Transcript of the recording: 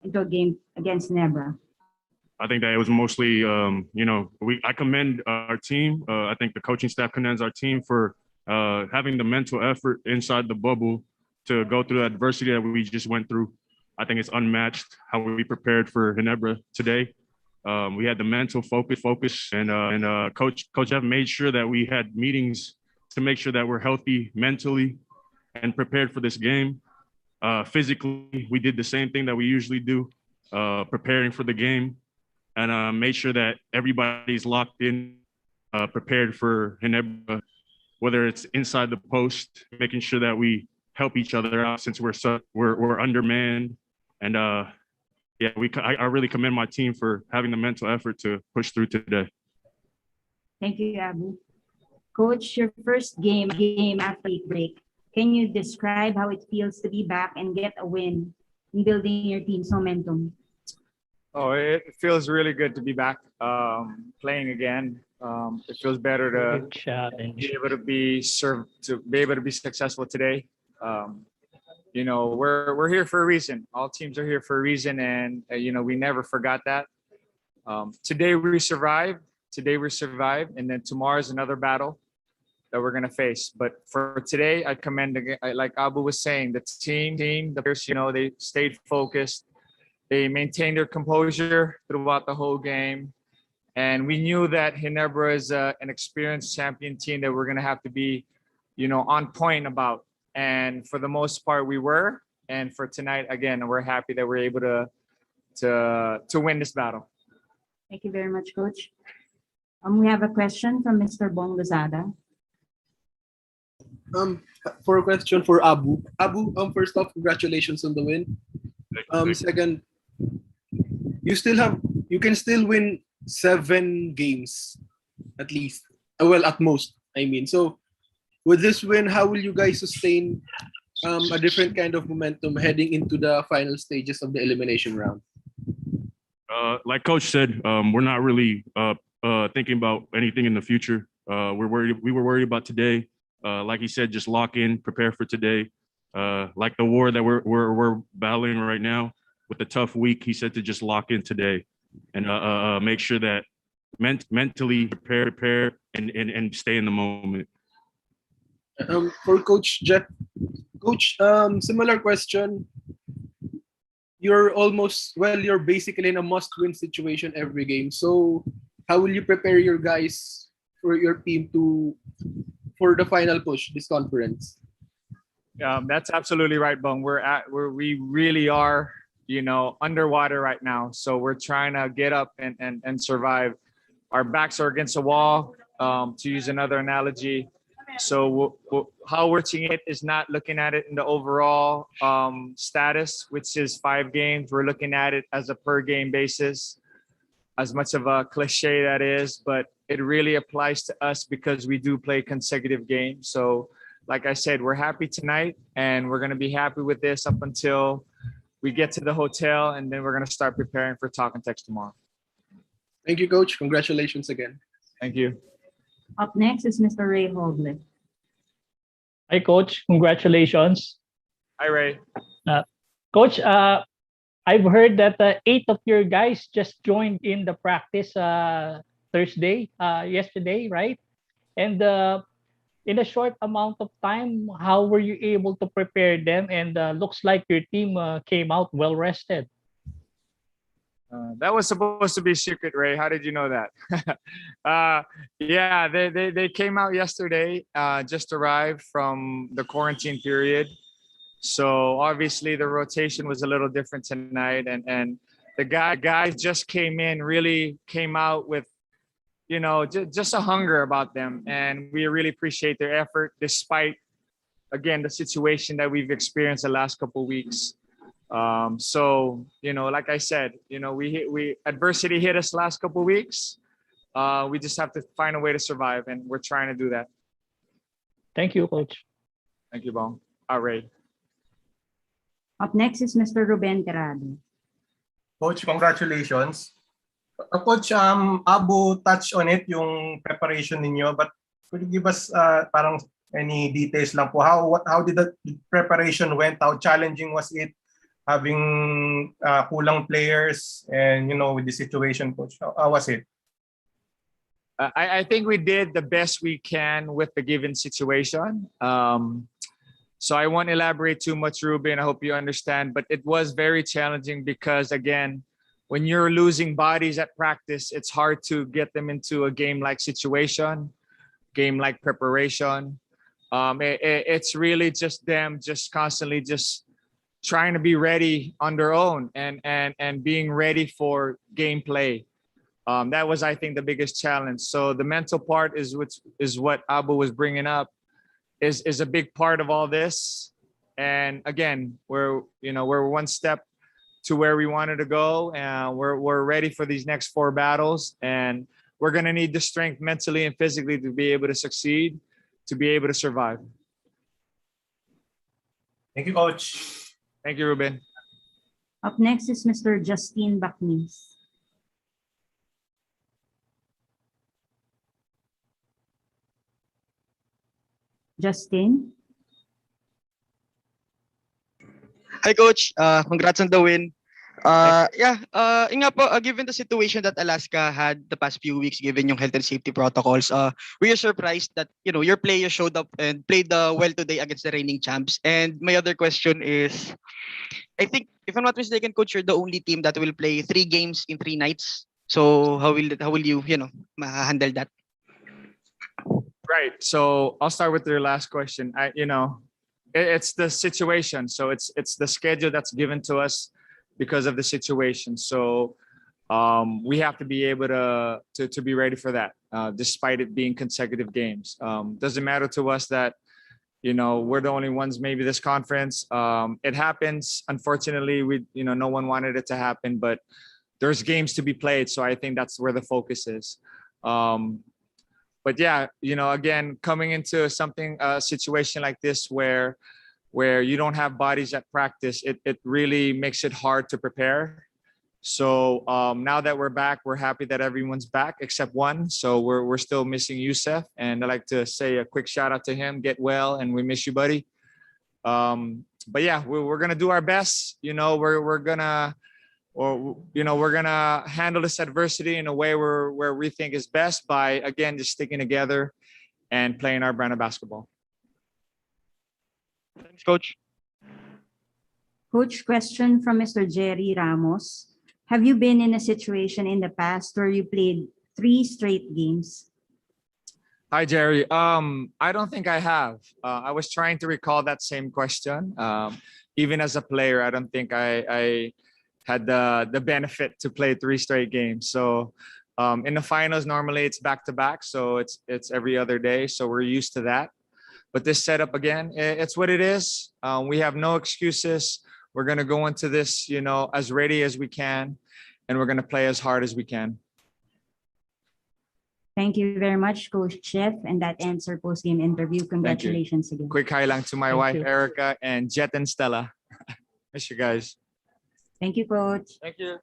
into a game against Ginebra? I think that it was mostly, I commend our team. I think the coaching staff commends our team for having the mental effort inside the bubble to go through the adversity that we just went through. I think it's unmatched how we prepared for Ginebra today. We had the mental focus, and Coach F made sure that we had meetings to make sure that we're healthy mentally and prepared for this game. Physically, we did the same thing that we usually do, preparing for the game, and made sure that everybody's locked in, prepared for Ginebra, whether it's inside the post, making sure that we help each other out since we're undermanned, and I really commend my team for having the mental effort to push through today. Thank you, Abu. Coach, your first game after break. Can you describe how it feels to be back and get a win in building your team's momentum? Oh, it feels really good to be back playing again. It feels better to be able to be successful today. We're here for a reason. All teams are here for a reason, and we never forgot that. Today we survived, and then tomorrow's another battle that we're gonna face. But for today, I commend, like Abu was saying, the team, the players. They stayed focused. They maintained their composure throughout the whole game, and we knew that Ginebra is an experienced champion team that we're gonna have to be, on point about. And for the most part, we were. And for tonight, again, we're happy that we're able to win this battle. Thank you very much, Coach. We have a question from Mr. Bong Lozada. For a question for Abu. Abu, first off, congratulations on the win. Second, you can still win 7 games, at least. Well, at most, I mean. So with this win, how will you guys sustain a different kind of momentum heading into the final stages of the elimination round? Like Coach said, we're not really thinking about anything in the future. We were worried about today. Like he said, just lock in, prepare for today. Like the war that we're battling right now with the tough week, he said to just lock in today and make sure that mentally prepare and stay in the moment. For Coach Jeff, Coach, similar question. You're basically in a must-win situation every game. So how will you prepare your guys for your team for the final push this conference? That's absolutely right, Bong. We really are, underwater right now. So we're trying to get up and survive. Our backs are against a wall, to use another analogy. So how we're seeing it is not looking at it in the overall status, which is 5 games. We're looking at it as a per game basis, as much of a cliche that is, but it really applies to us because we do play consecutive games. So like I said, we're happy tonight, and we're going to be happy with this up until we get to the hotel, and then we're going to start preparing for Talk and Text tomorrow. Thank you, Coach. Congratulations again. Thank you. Up next is Mr. Ray Hoblett. Hi, Coach. Congratulations. Hi, Ray. Coach, I've heard that 8 of your guys just joined in the practice yesterday, right? And in a short amount of time, how were you able to prepare them? And looks like your team came out well rested. That was supposed to be secret, Ray. How did you know that? Yeah, they came out yesterday, just arrived from the quarantine period. So obviously the rotation was a little different tonight. And the guys just really came out with, just a hunger about them. And we really appreciate their effort, despite, again, the situation that we've experienced the last couple of weeks. So like I said, we adversity hit us last couple of weeks. We just have to find a way to survive, and we're trying to do that. Thank you, Coach. Thank you, Bong. All right. Up next is Mr. Ruben Tirado. Coach, congratulations. Coach, Abu touched on it, yung preparation ninyo, but could you give us parang any details lang po? How did the preparation went? How challenging was it? having kulang players and with the situation, coach? How was it? I think we did the best we can with the given situation. So I won't elaborate too much, Ruben. I hope you understand, but it was very challenging because, again, when you're losing bodies at practice, it's hard to get them into a game-like situation, game-like preparation. It's really just them just constantly just trying to be ready on their own and being ready for gameplay. That was, I think, the biggest challenge. So the mental part is what Abu was bringing up, is a big part of all this. And again, we're one step to where we wanted to go, and we're ready for these next 4 battles. And we're gonna need the strength mentally and physically to be able to succeed, to be able to survive. Thank you, coach. Thank you, Ruben. Up next is Mr. Justin Baknis. Justin? Hi, Coach. Congrats on the win. Yun nga po, given the situation that Alaska had the past few weeks, given yung health and safety protocols, we are surprised that your players showed up and played well today against the reigning champs. And my other question is, I think if I'm not mistaken, Coach, you're the only team that will play 3 games in 3 nights. So how will you handle that? Right. So I'll start with your last question. It's the situation. So it's the schedule that's given to us because of the situation. So we have to be able to be ready for that, despite it being consecutive games. Doesn't matter to us that we're the only ones maybe this conference. It happens. Unfortunately, no one wanted it to happen, but there's games to be played. So I think that's where the focus is. But yeah, again, coming into a situation like this where you don't have bodies at practice, it really makes it hard to prepare. So now that we're back, we're happy that everyone's back except one. So we're still missing Youssef, and I'd like to say a quick shout out to him. Get well, and we miss you, buddy. But yeah, we're gonna do our best. We're gonna handle this adversity in a way where we think is best by, again, just sticking together and playing our brand of basketball. Thanks, Coach. Coach, question from Mr. Jerry Ramos. Have you been in a situation in the past where you played 3 straight games? Hi, Jerry. I don't think I have. I was trying to recall that same question. Even as a player, I don't think I had the benefit to play 3 straight games. So in the finals, normally it's back-to-back. So it's every other day. So we're used to that. But this setup, again, it's what it is. We have no excuses. We're going to go into this, as ready as we can, and we're going to play as hard as we can. Thank you very much, Coach Chef. And that ends our post-game interview. Congratulations again. Quick hi lang to my Thank wife, you. Erica, and Jet and Stella. Miss you guys. Thank you, Coach. Thank you.